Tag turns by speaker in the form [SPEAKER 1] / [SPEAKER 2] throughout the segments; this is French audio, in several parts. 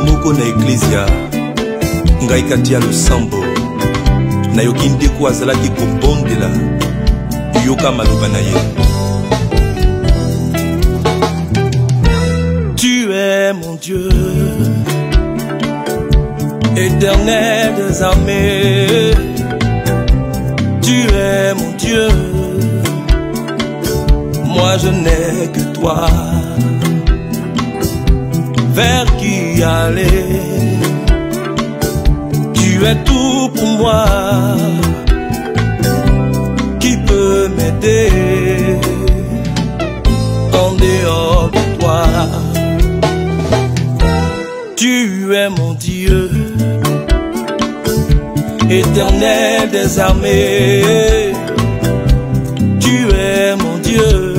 [SPEAKER 1] Moko na Ecclesia ngai kati ya losambo nayoki ndeko azalaki kobondela yoka maloba na ye. Tu es mon Dieu, éternel des armées. Tu es mon Dieu, moi je n'ai que toi. Vers qui aller? Tu es tout pour moi. Qui peut m'aider en dehors de toi? Tu es mon Dieu, éternel des armées. Tu es mon Dieu,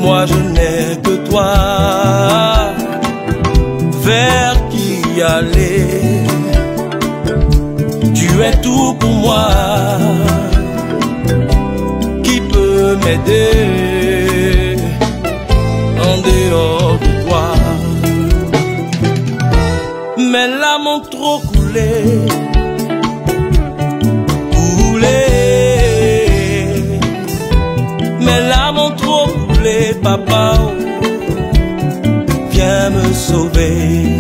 [SPEAKER 1] moi je n'ai que toi. Vers qui aller? Tu es tout pour moi. Qui peut m'aider en dehors de toi? Mes larmes ont trop coulé, mes larmes ont trop coulé, papa, viens me sauver.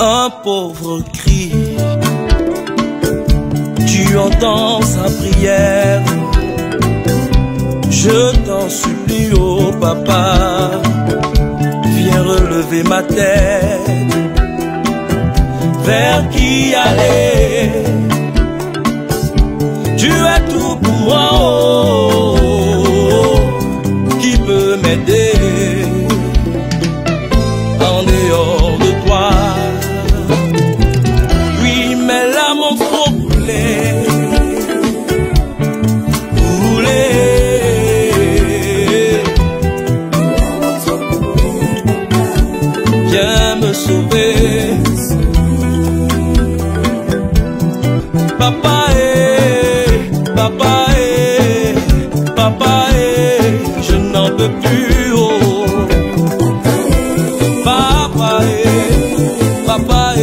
[SPEAKER 1] Un pauvre cri, tu entends sa prière. Je t'en supplie, oh papa, viens relever ma tête. Vers qui aller? Tu es tout pour moi, oh, qui peut m'aider en dehors de toi? Viens me sauver, papa, papa, papa, je n'en peux plus, oh, papa, papa,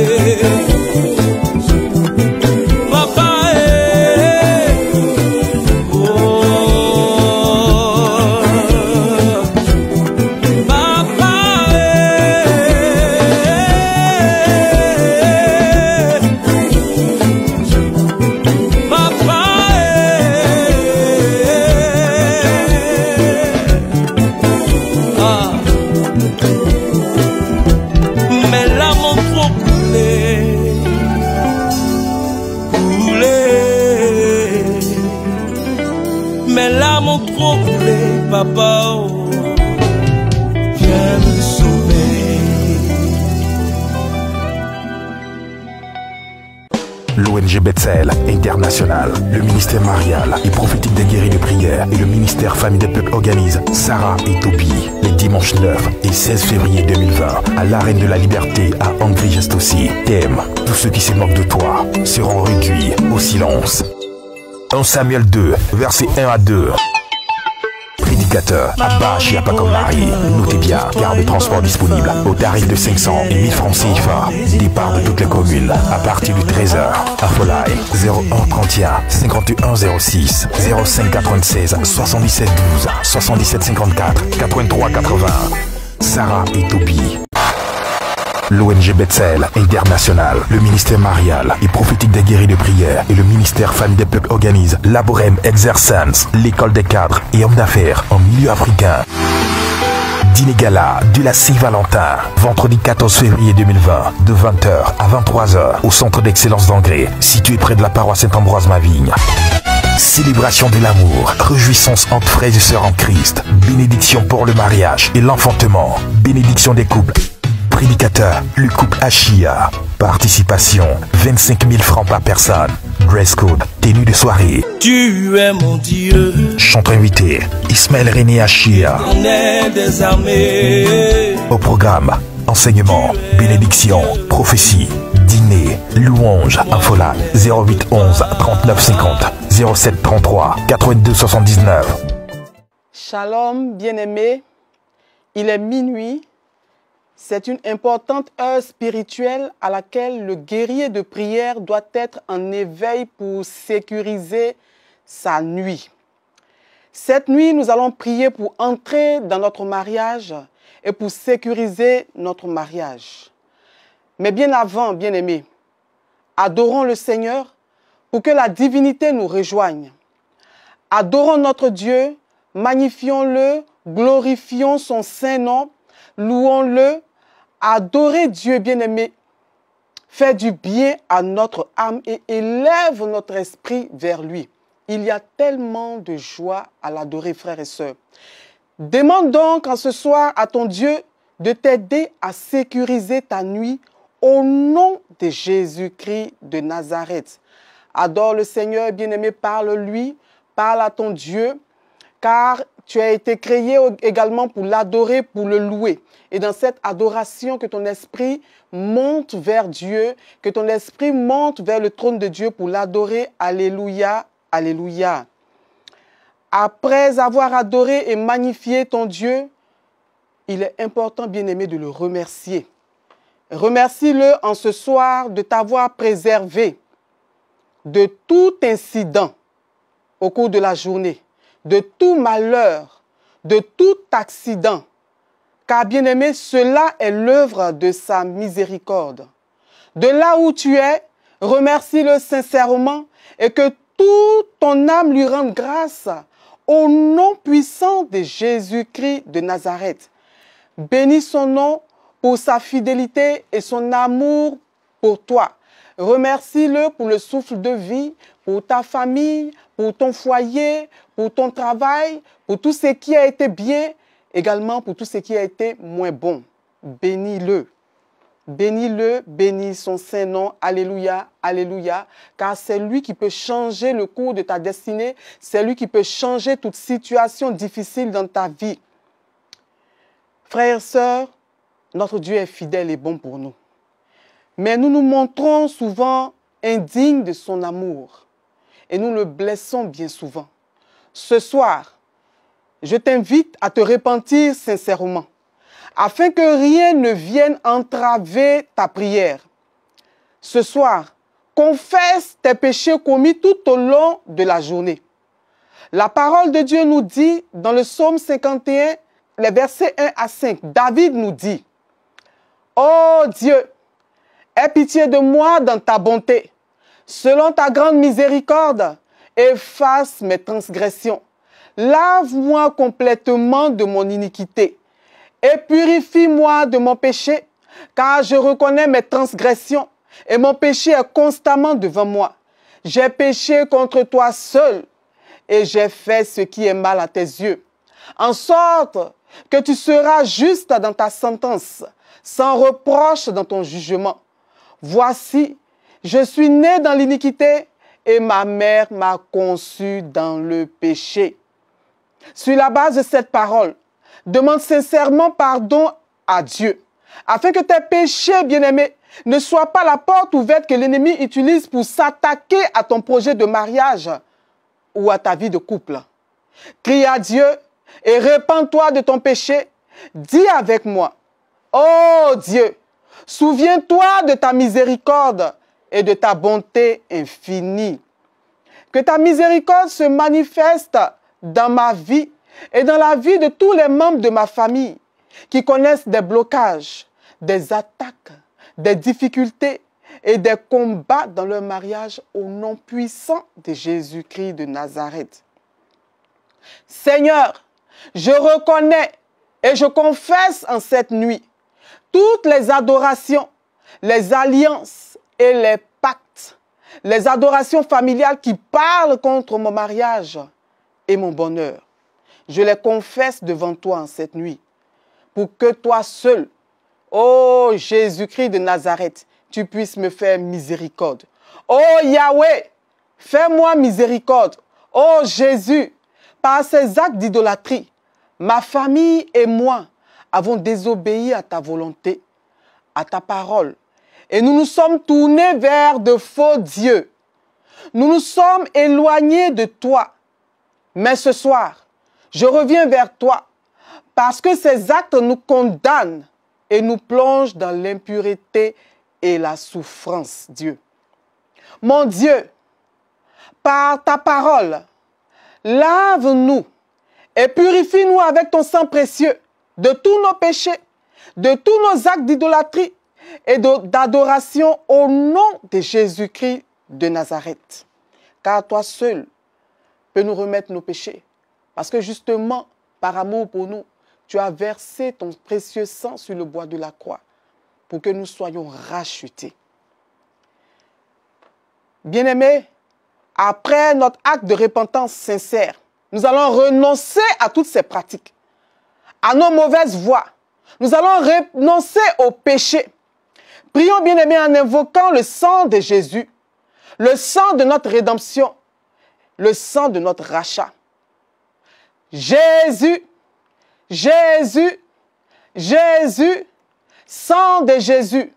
[SPEAKER 1] mes larmes ont trop coulé, papa, oh, viens me sauver.
[SPEAKER 2] L'ONG Bethel International, le ministère marial et prophétique des guéris de prière et le ministère Famille des Peuples organisent Sarah et Toby les dimanches 9 et 16 février 2020 à l'Arène de la Liberté à Angry-Gestossi. Thème: tous ceux qui se moquent de toi seront réduits au silence. 1 Samuel 2, versets 1 à 2. Prédicateur Abba Chiapakomari. Notez bien, carte de transport disponible au tarif de 500 et 1000 francs CFA. Départ de toutes les communes à partir du 13h. Afolaï 01 31 51 06 05 96 77 12 77 54 83 80. Sarah et Toby. L'ONG Bethel International, le ministère marial et prophétique des guéris de prière et le ministère Famille des Peuples organisent Laborem Exercens, l'école des cadres et hommes d'affaires en milieu africain. Dîner gala de la Saint-Valentin, vendredi 14 février 2020, de 20h à 23h, au centre d'excellence d'Angré, situé près de la paroisse Saint-Ambroise-Mavigne. Célébration de l'amour, réjouissance entre frères et sœurs en Christ, bénédiction pour le mariage et l'enfantement, bénédiction des couples. Prédicateur, le couple Achia. Participation, 25 000 francs par personne. Dress code, tenue de soirée.
[SPEAKER 1] Tu es mon Dieu.
[SPEAKER 2] Chanteur invité, Ismaël René Achia.
[SPEAKER 1] On est des armées.
[SPEAKER 2] Au programme, enseignement, bénédiction, prophétie, dîner, louange, infola 08 11 39 50 07 33 82 79.
[SPEAKER 3] Shalom, bien-aimés. Il est minuit. C'est une importante heure spirituelle à laquelle le guerrier de prière doit être en éveil pour sécuriser sa nuit. Cette nuit, nous allons prier pour entrer dans notre mariage et pour sécuriser notre mariage. Mais bien avant, bien-aimés, adorons le Seigneur pour que la divinité nous rejoigne. Adorons notre Dieu, magnifions-le, glorifions son saint nom, louons-le. Adorer Dieu bien-aimé fait du bien à notre âme et élève notre esprit vers lui. Il y a tellement de joie à l'adorer, frères et sœurs. Demande donc en ce soir à ton Dieu de t'aider à sécuriser ta nuit au nom de Jésus-Christ de Nazareth. Adore le Seigneur bien-aimé, parle-lui, parle à ton Dieu, car tu as été créé également pour l'adorer, pour le louer. Et dans cette adoration, que ton esprit monte vers Dieu, que ton esprit monte vers le trône de Dieu pour l'adorer. Alléluia, alléluia. Après avoir adoré et magnifié ton Dieu, il est important, bien-aimé, de le remercier. Remercie-le en ce soir de t'avoir préservé de tout incident au cours de la journée, de tout malheur, de tout accident. Car, bien-aimé, cela est l'œuvre de sa miséricorde. De là où tu es, remercie-le sincèrement et que toute ton âme lui rende grâce au nom puissant de Jésus-Christ de Nazareth. Bénis son nom pour sa fidélité et son amour pour toi. Remercie-le pour le souffle de vie, pour ta famille, pour ton foyer, pour ton travail, pour tout ce qui a été bien, également pour tout ce qui a été moins bon. Bénis-le. Bénis-le, bénis son saint nom. Alléluia, alléluia. Car c'est lui qui peut changer le cours de ta destinée. C'est lui qui peut changer toute situation difficile dans ta vie. Frères et sœurs, notre Dieu est fidèle et bon pour nous. Mais nous nous montrons souvent indignes de son amour. Et nous le blessons bien souvent. Ce soir, je t'invite à te repentir sincèrement, afin que rien ne vienne entraver ta prière. Ce soir, confesse tes péchés commis tout au long de la journée. La parole de Dieu nous dit, dans le psaume 51, les versets 1 à 5, David nous dit, « Ô Dieu, aie pitié de moi dans ta bonté. Selon ta grande miséricorde, efface mes transgressions. Lave-moi complètement de mon iniquité et purifie-moi de mon péché, car je reconnais mes transgressions et mon péché est constamment devant moi. J'ai péché contre toi seul et j'ai fait ce qui est mal à tes yeux, en sorte que tu seras juste dans ta sentence, sans reproche dans ton jugement. Voici, je suis né dans l'iniquité et ma mère m'a conçu dans le péché. » Sur la base de cette parole, demande sincèrement pardon à Dieu, afin que tes péchés, bien-aimés, ne soient pas la porte ouverte que l'ennemi utilise pour s'attaquer à ton projet de mariage ou à ta vie de couple. Crie à Dieu et répands-toi de ton péché. Dis avec moi, « Ô Dieu, souviens-toi de ta miséricorde et de ta bonté infinie. Que ta miséricorde se manifeste dans ma vie et dans la vie de tous les membres de ma famille qui connaissent des blocages, des attaques, des difficultés et des combats dans leur mariage au nom puissant de Jésus-Christ de Nazareth. Seigneur, je reconnais Et je confesse en cette nuit toutes les adorations, les alliances et les pactes, les adorations familiales qui parlent contre mon mariage et mon bonheur. Je les confesse devant toi en cette nuit pour que toi seul, ô Jésus-Christ de Nazareth, tu puisses me faire miséricorde. Ô Yahweh, fais-moi miséricorde. Ô Jésus, par ces actes d'idolâtrie, ma famille et moi avons désobéi à ta volonté, à ta parole. Et nous nous sommes tournés vers de faux dieux. Nous nous sommes éloignés de toi. Mais ce soir, je reviens vers toi parce que ces actes nous condamnent et nous plongent dans l'impureté et la souffrance, Dieu. Mon Dieu, par ta parole, lave-nous et purifie-nous avec ton sang précieux de tous nos péchés, de tous nos actes d'idolâtrie et d'adoration au nom de Jésus-Christ de Nazareth. Car toi seul peux nous remettre nos péchés. Parce que justement, par amour pour nous, tu as versé ton précieux sang sur le bois de la croix pour que nous soyons rachetés. Bien-aimés, après notre acte de repentance sincère, nous allons renoncer à toutes ces pratiques, à nos mauvaises voies. Nous allons renoncer au péché. Prions, bien-aimés, en invoquant le sang de Jésus, le sang de notre rédemption, le sang de notre rachat. Jésus, Jésus, Jésus, sang de Jésus,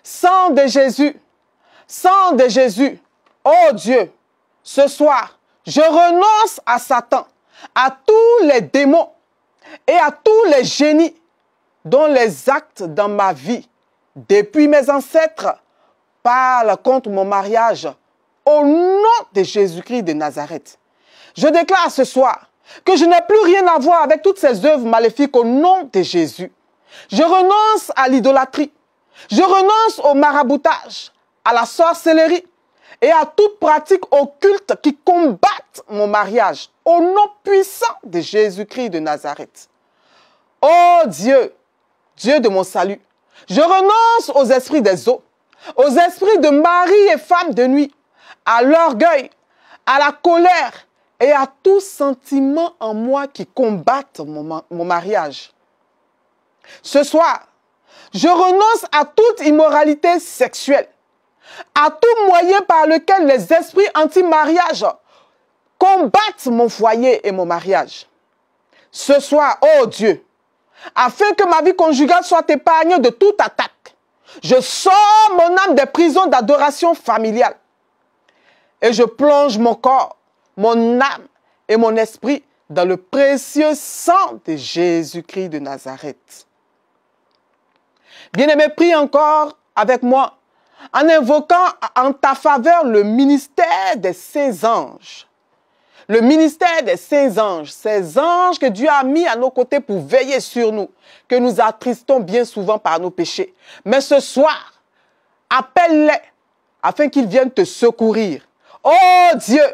[SPEAKER 3] sang de Jésus, sang de Jésus. Oh Dieu, ce soir, je renonce à Satan, à tous les démons et à tous les génies dont les actes dans ma vie, depuis mes ancêtres, parlent contre mon mariage au nom de Jésus-Christ de Nazareth. Je déclare ce soir que je n'ai plus rien à voir avec toutes ces œuvres maléfiques au nom de Jésus. Je renonce à l'idolâtrie. Je renonce au maraboutage, à la sorcellerie et à toute pratique occulte qui combatte mon mariage au nom puissant de Jésus-Christ de Nazareth. Oh Dieu, Dieu de mon salut, je renonce aux esprits des eaux, aux esprits de mari et femme de nuit, à l'orgueil, à la colère et à tout sentiment en moi qui combattent mon mariage. Ce soir, je renonce à toute immoralité sexuelle, à tout moyen par lequel les esprits anti-mariage combattent mon foyer et mon mariage. Ce soir, oh Dieu, afin que ma vie conjugale soit épargnée de toute attaque, je sors mon âme des prisons d'adoration familiale et je plonge mon corps, mon âme et mon esprit dans le précieux sang de Jésus-Christ de Nazareth. Bien-aimé, prie encore avec moi en invoquant en ta faveur le ministère des saints anges. Le ministère des saints anges, ces anges que Dieu a mis à nos côtés pour veiller sur nous, que nous attristons bien souvent par nos péchés. Mais ce soir, appelle-les afin qu'ils viennent te secourir. Oh Dieu,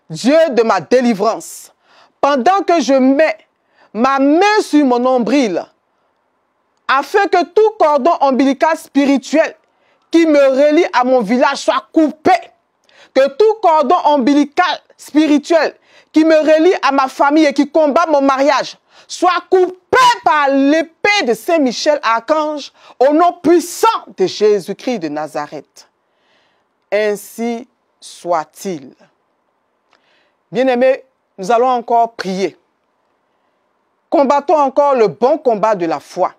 [SPEAKER 3] Dieu de ma délivrance, pendant que je mets ma main sur mon nombril, afin que tout cordon ombilical spirituel qui me relie à mon village soit coupé, que tout cordon ombilical spirituel qui me relie à ma famille et qui combat mon mariage soit coupé par l'épée de Saint-Michel Archange au nom puissant de Jésus-Christ de Nazareth. Ainsi soit-il. Bien-aimés, nous allons encore prier. Combattons encore le bon combat de la foi.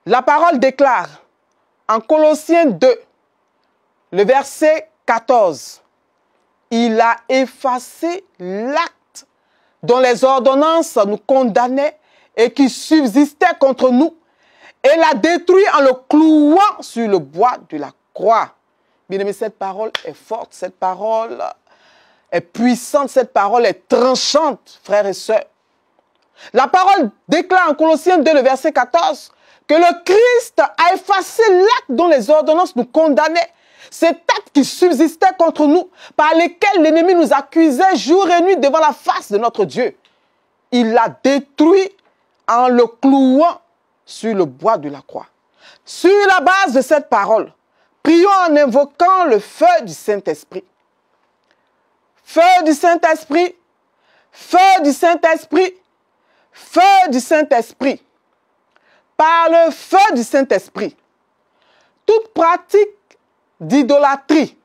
[SPEAKER 3] La parole déclare en Colossiens 2, le verset 14, « Il a effacé l'acte dont les ordonnances nous condamnaient et qui subsistait contre nous, et l'a détruit en le clouant sur le bois de la croix. » Bien-aimés, cette parole est forte, cette parole est puissante, cette parole est tranchante, frères et sœurs. La parole déclare en Colossiens 2, le verset 14, que le Christ a effacé l'acte dont les ordonnances nous condamnaient, cet acte qui subsistait contre nous, par lequel l'ennemi nous accusait jour et nuit devant la face de notre Dieu. Il l'a détruit en le clouant sur le bois de la croix. Sur la base de cette parole, prions en invoquant le feu du Saint-Esprit. Feu du Saint-Esprit, feu du Saint-Esprit, feu du Saint-Esprit. Par le feu du Saint-Esprit, toute pratique d'idolâtrie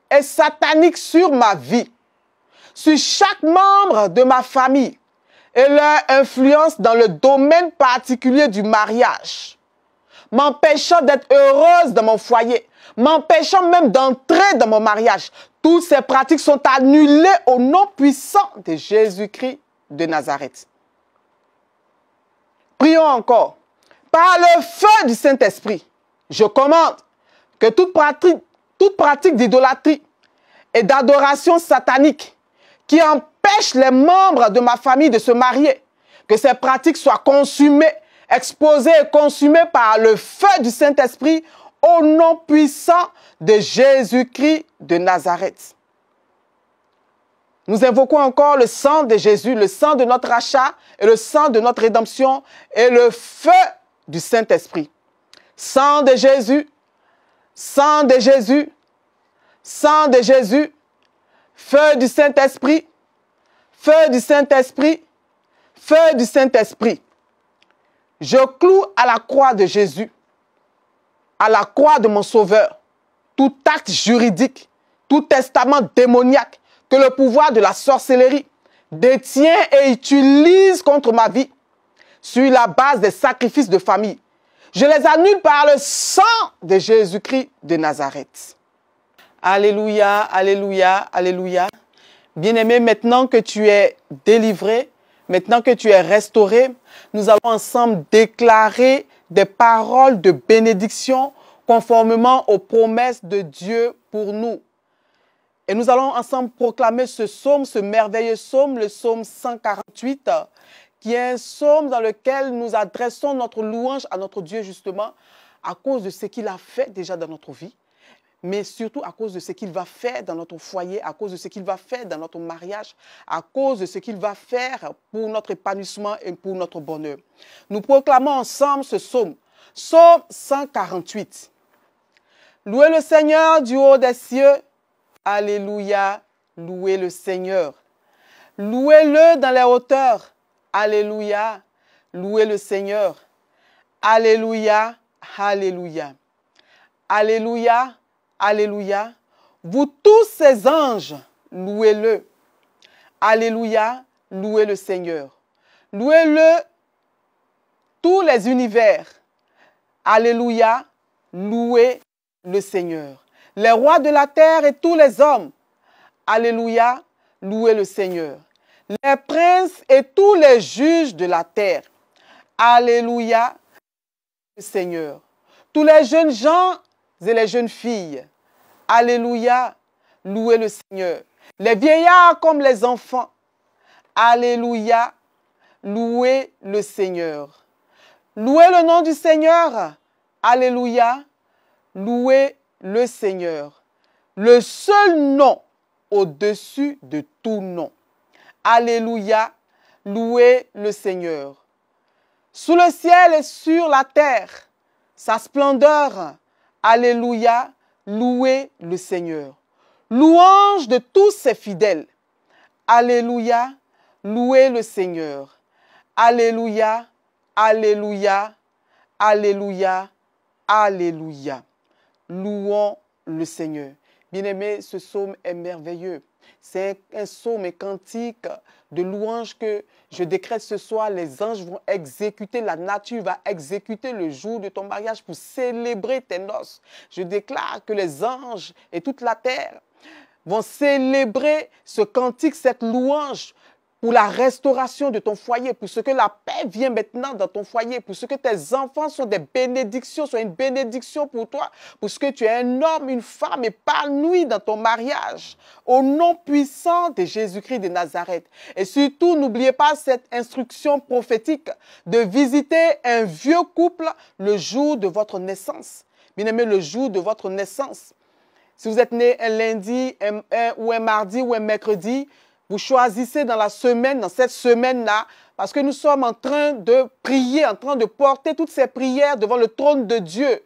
[SPEAKER 3] est satanique sur ma vie, sur chaque membre de ma famille et leur influence dans le domaine particulier du mariage, m'empêchant d'être heureuse dans mon foyer, m'empêchant même d'entrer dans mon mariage. Toutes ces pratiques sont annulées au nom puissant de Jésus-Christ de Nazareth. Prions encore. Par le feu du Saint-Esprit, je commande que toute pratique d'idolâtrie et d'adoration satanique qui empêche les membres de ma famille de se marier, que ces pratiques soient consumées, exposées et consumées par le feu du Saint-Esprit au nom puissant de Jésus-Christ de Nazareth. Nous invoquons encore le sang de Jésus, le sang de notre rachat et le sang de notre rédemption et le feu du Saint-Esprit. Sang de Jésus, sang de Jésus, sang de Jésus, feu du Saint-Esprit, feu du Saint-Esprit, feu du Saint-Esprit. Je cloue à la croix de Jésus, à la croix de mon Sauveur, tout acte juridique, tout testament démoniaque que le pouvoir de la sorcellerie détient et utilise contre ma vie, sur la base des sacrifices de famille. Je les annule par le sang de Jésus-Christ de Nazareth. Alléluia, alléluia, alléluia. Bien-aimé, maintenant que tu es délivré, maintenant que tu es restauré, nous allons ensemble déclarer des paroles de bénédiction conformément aux promesses de Dieu pour nous. Et nous allons ensemble proclamer ce psaume, ce merveilleux psaume, le psaume 148, qui est un psaume dans lequel nous adressons notre louange à notre Dieu justement à cause de ce qu'il a fait déjà dans notre vie, mais surtout à cause de ce qu'il va faire dans notre foyer, à cause de ce qu'il va faire dans notre mariage, à cause de ce qu'il va faire pour notre épanouissement et pour notre bonheur. Nous proclamons ensemble ce psaume, psaume 148. Louez le Seigneur du haut des cieux, alléluia, louez le Seigneur. Louez-le dans les hauteurs, alléluia, louez le Seigneur. Alléluia, alléluia. Alléluia, alléluia. Vous tous ces anges, louez-le. Alléluia, louez le Seigneur. Louez-le tous les univers. Alléluia, louez le Seigneur. Les rois de la terre et tous les hommes. Alléluia, louez le Seigneur. Les princes et tous les juges de la terre. Alléluia, le Seigneur. Tous les jeunes gens et les jeunes filles. Alléluia, louez le Seigneur. Les vieillards comme les enfants. Alléluia, louez le Seigneur. Louez le nom du Seigneur. Alléluia, louez le Seigneur. Le seul nom au-dessus de tout nom. Alléluia, louez le Seigneur. Sous le ciel et sur la terre, sa splendeur. Alléluia, louez le Seigneur. Louange de tous ses fidèles. Alléluia, louez le Seigneur. Alléluia, alléluia, alléluia, alléluia. Louons le Seigneur. Bien-aimé, ce psaume est merveilleux. C'est un psaume et cantique de louange que je décrète ce soir. Les anges vont exécuter, la nature va exécuter le jour de ton mariage pour célébrer tes noces. Je déclare que les anges et toute la terre vont célébrer ce cantique, cette louange pour la restauration de ton foyer, pour ce que la paix vient maintenant dans ton foyer, pour ce que tes enfants sont des bénédictions, sont une bénédiction pour toi, pour ce que tu es un homme, une femme épanouie dans ton mariage, au nom puissant de Jésus-Christ de Nazareth. Et surtout, n'oubliez pas cette instruction prophétique de visiter un vieux couple le jour de votre naissance. Bien-aimé, le jour de votre naissance. Si vous êtes né un lundi ou un mardi ou un mercredi, vous choisissez dans la semaine, dans cette semaine-là, parce que nous sommes en train de prier, en train de porter toutes ces prières devant le trône de Dieu.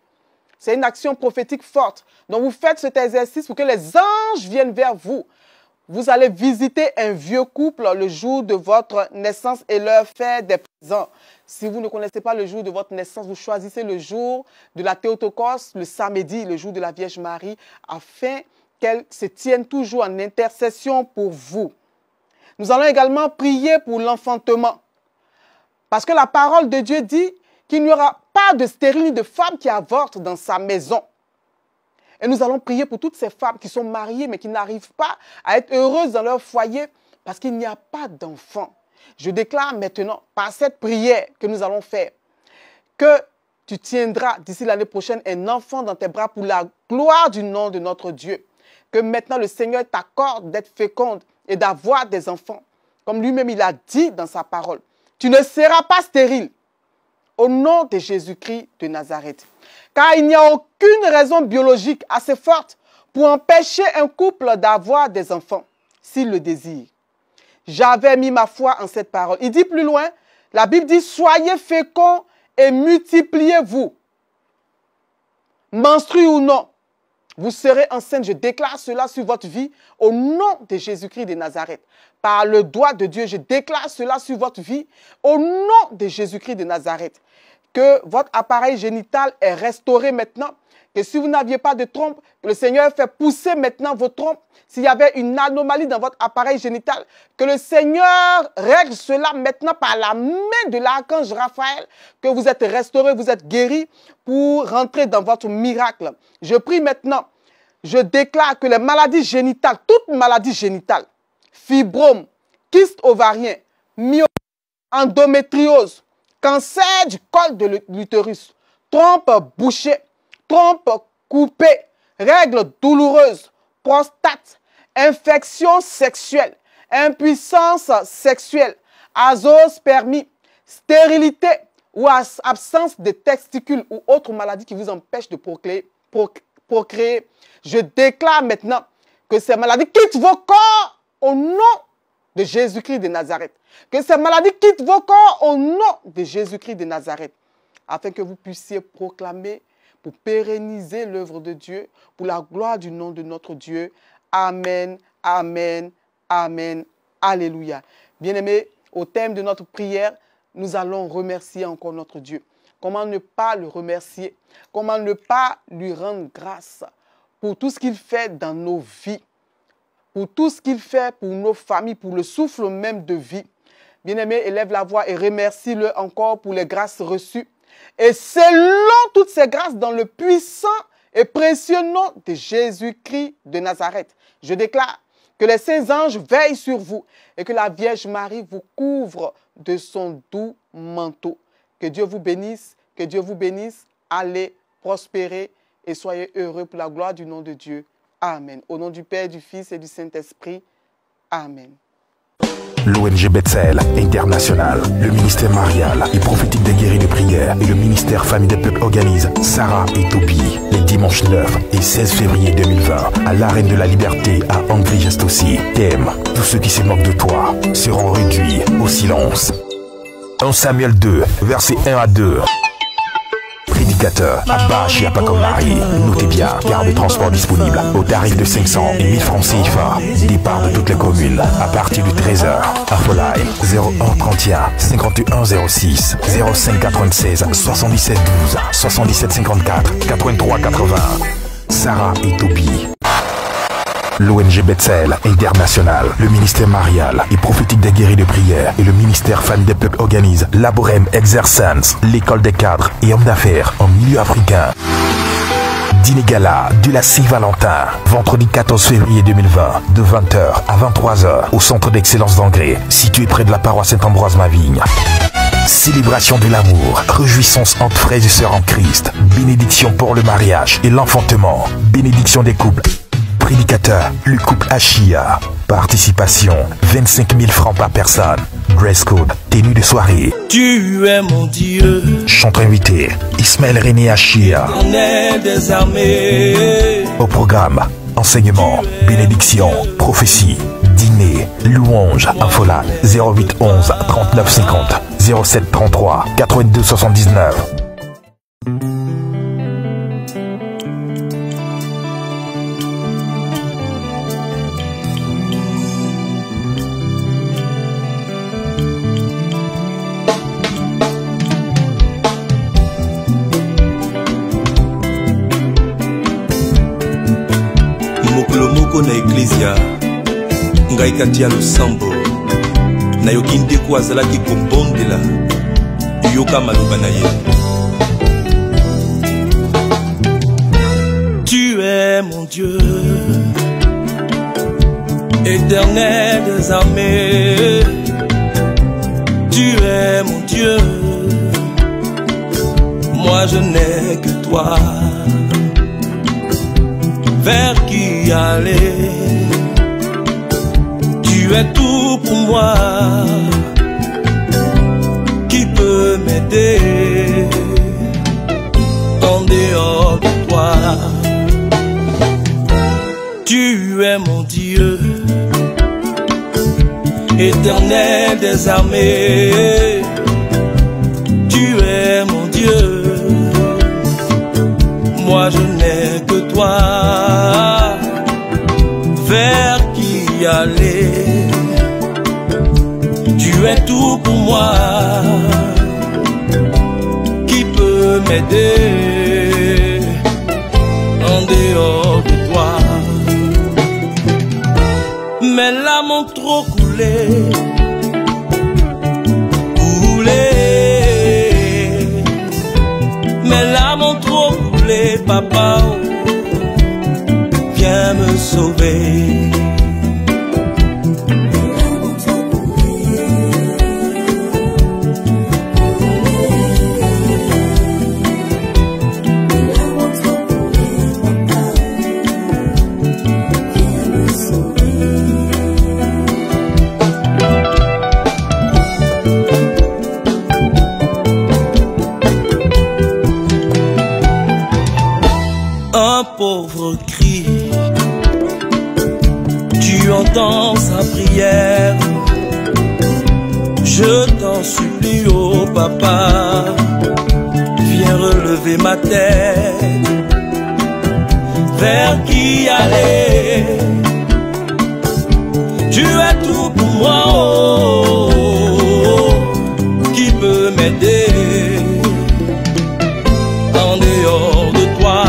[SPEAKER 3] C'est une action prophétique forte. Donc vous faites cet exercice pour que les anges viennent vers vous. Vous allez visiter un vieux couple le jour de votre naissance et leur faire des présents. Si vous ne connaissez pas le jour de votre naissance, vous choisissez le jour de la Théotokos, le samedi, le jour de la Vierge Marie, afin qu'elle se tienne toujours en intercession pour vous. Nous allons également prier pour l'enfantement. Parce que la parole de Dieu dit qu'il n'y aura pas de stérile ni de femme qui avorte dans sa maison. Et nous allons prier pour toutes ces femmes qui sont mariées mais qui n'arrivent pas à être heureuses dans leur foyer parce qu'il n'y a pas d'enfants. Je déclare maintenant, par cette prière que nous allons faire, que tu tiendras d'ici l'année prochaine un enfant dans tes bras pour la gloire du nom de notre Dieu. Que maintenant le Seigneur t'accorde d'être féconde et d'avoir des enfants. Comme lui-même il a dit dans sa parole, tu ne seras pas stérile. Au nom de Jésus-Christ de Nazareth. Car il n'y a aucune raison biologique assez forte pour empêcher un couple d'avoir des enfants, s'il le désire. J'avais mis ma foi en cette parole. Il dit plus loin, la Bible dit, soyez féconds et multipliez-vous. Menstrue ou non, vous serez enceinte. Je déclare cela sur votre vie au nom de Jésus-Christ de Nazareth. Par le doigt de Dieu, je déclare cela sur votre vie au nom de Jésus-Christ de Nazareth. Que votre appareil génital est restauré maintenant. Que si vous n'aviez pas de trompe, le Seigneur fait pousser maintenant vos trompes. S'il y avait une anomalie dans votre appareil génital, que le Seigneur règle cela maintenant par la main de l'archange Raphaël. Que vous êtes restauré, vous êtes guéri pour rentrer dans votre miracle. Je prie maintenant, je déclare que les maladies génitales, toutes maladies génitales, fibrome, kyste ovarien, myome, endométriose, cancer du col de l'utérus, trompe bouchée, trompe coupée, règles douloureuses, prostate, infection sexuelle, impuissance sexuelle, azoospermie, stérilité ou absence de testicules ou autres maladies qui vous empêchent de procréer. Je déclare maintenant que ces maladies quittent vos corps au nom de Jésus-Christ de Nazareth. Que ces maladies quittent vos corps au nom de Jésus-Christ de Nazareth. Afin que vous puissiez proclamer pour pérenniser l'œuvre de Dieu, pour la gloire du nom de notre Dieu. Amen, amen, amen, alléluia. Bien-aimés, au thème de notre prière, nous allons remercier encore notre Dieu. Comment ne pas le remercier? Comment ne pas lui rendre grâce pour tout ce qu'il fait dans nos vies, pour tout ce qu'il fait pour nos familles, pour le souffle même de vie. Bien-aimé, élève la voix et remercie-le encore pour les grâces reçues. Et selon toutes ces grâces dans le puissant et précieux nom de Jésus-Christ de Nazareth, je déclare que les saints anges veillent sur vous et que la Vierge Marie vous couvre de son doux manteau. Que Dieu vous bénisse, que Dieu vous bénisse. Allez prospérer et soyez heureux pour la gloire du nom de Dieu. Amen. Au nom du Père, du Fils et du Saint-Esprit. Amen.
[SPEAKER 2] L'ONG Bethel International, le ministère marial et prophétique des guéris de prière et le ministère Famille des Peuples organisent Sarah et Toby les dimanches 9 et 16 février 2020 à l'Arène de la Liberté à Angry-Gestossi. Thème: tous ceux qui se moquent de toi seront réduits au silence. 1 Samuel 2, versets 1 à 2. Prédicateur Abachi Apakomari. Notez bien, carte de transport disponible au tarif de 500 et 1000 francs CFA. Départ de toutes les communes à partir de 13h. Infoline 01 31 51 06 05 96 77 12 77 54 83 80. Sarah et Toby. L'ONG Bethel International, le ministère marial et prophétique des guéris de prière et le ministère Famille des Peuples organisent Laborem Exercens, l'école des cadres et hommes d'affaires en milieu africain. Dîner gala de la Saint-Valentin, vendredi 14 février 2020, de 20h à 23h au centre d'excellence d'Angers, situé près de la paroisse Saint-Ambroise-Mavigne. Célébration de l'amour, réjouissance entre frères et sœurs en Christ, bénédiction pour le mariage et l'enfantement, bénédiction des couples. Prédicateur, le couple Achia. Participation, 25 000 francs par personne. Dress code, tenue de soirée.
[SPEAKER 4] Tu es mon Dieu.
[SPEAKER 2] Chanteur invité, Ismaël René Achia.
[SPEAKER 4] On est des armées.
[SPEAKER 2] Au programme, enseignement, bénédiction, prophétie, dîner, louange, infoline 08 11 39 50 07 33 82 79.
[SPEAKER 1] Moko na Ecclesia ngai kati ya losambo nayoki ndeko azalaki kobondela yoka maloba na ye.
[SPEAKER 4] Tu es mon Dieu, éternel des armées. Tu es mon Dieu, moi je n'ai que toi. Vers qui aller? Tu es tout pour moi. Qui peut m'aider en dehors de toi? Tu es mon Dieu, éternel des armées. Tu es mon Dieu, moi je n'ai que toi. Vers qui aller? Tu es tout pour moi. Qui peut m'aider en dehors de toi? Mes larmes ont trop coulé, mes larmes ont trop coulé, papa, viens me sauver. Un pauvre cri, tu entends sa prière. Je t'en supplie, oh papa, viens relever ma tête. Vers qui aller? Tu es tout pour moi, oh, qui peut m'aider en dehors de toi?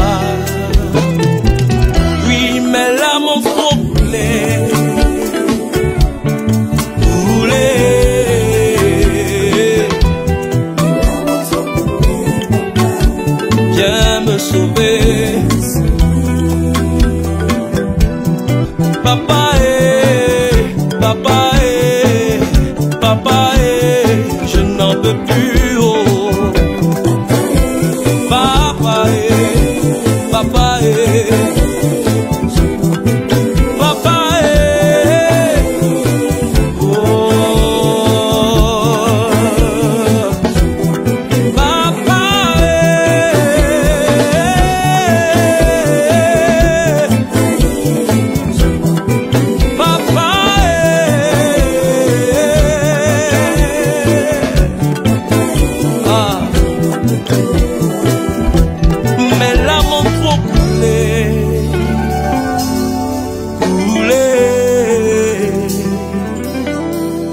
[SPEAKER 4] Viens me sauver, papa, papa, papa, je n'en peux plus, oh, papa, papa,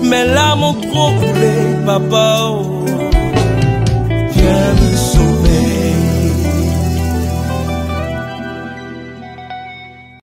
[SPEAKER 4] mes larmes ont trop coulé, papa, oh.